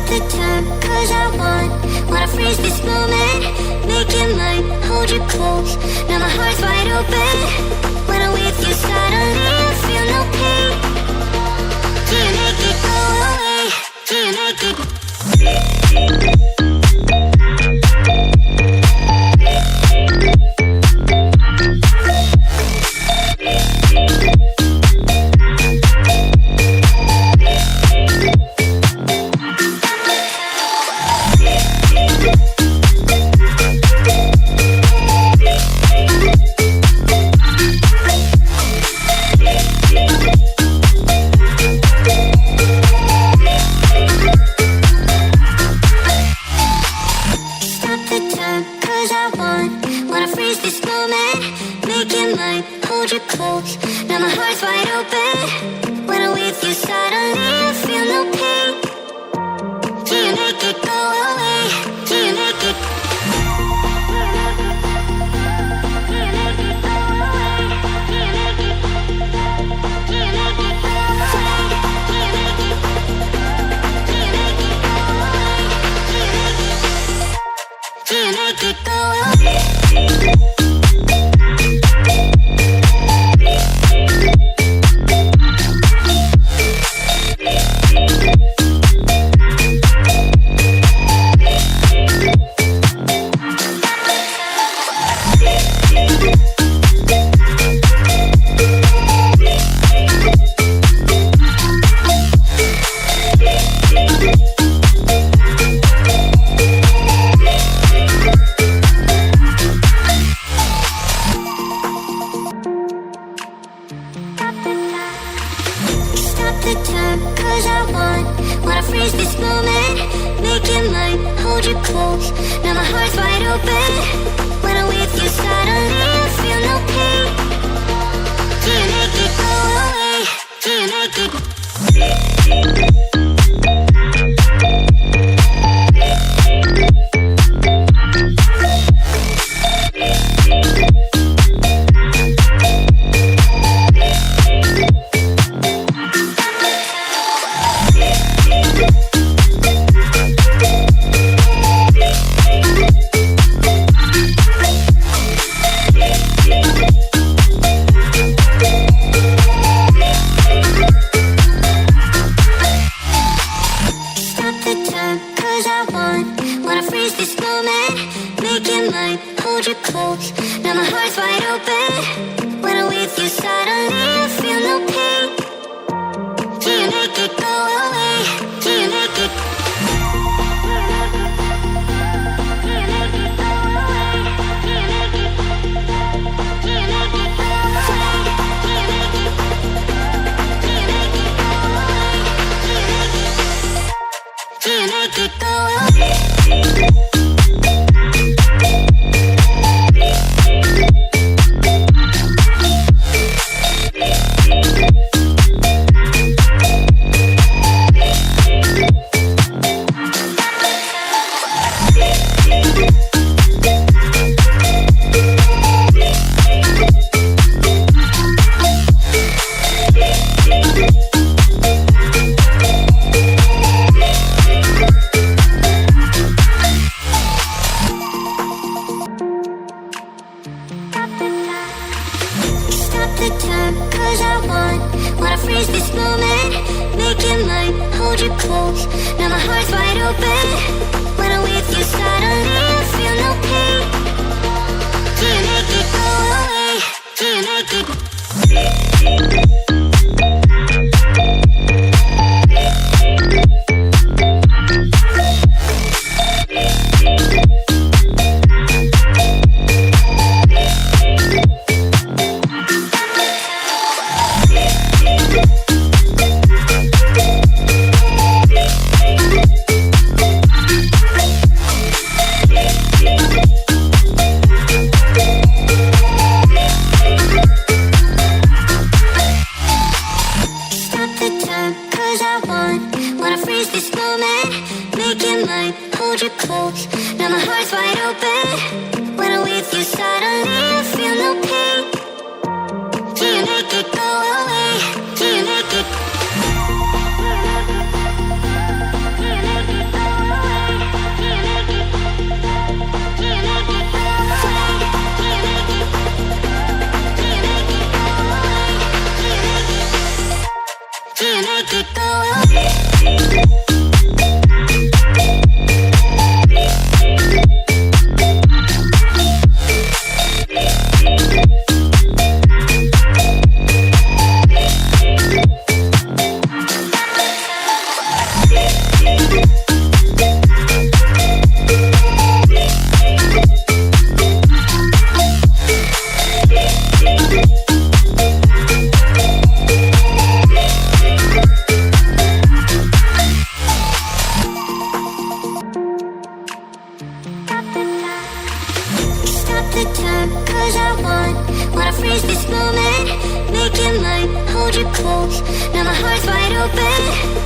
the time, cause I wanna freeze this moment. Make it mine, hold you close. Now my heart's wide open. When I'm with you, suddenly I feel no pain. Do you make it go away? Do you make it? Do you make it? the time, cause I wanna freeze this moment. Make it mine, hold you close. Now my heart's wide open.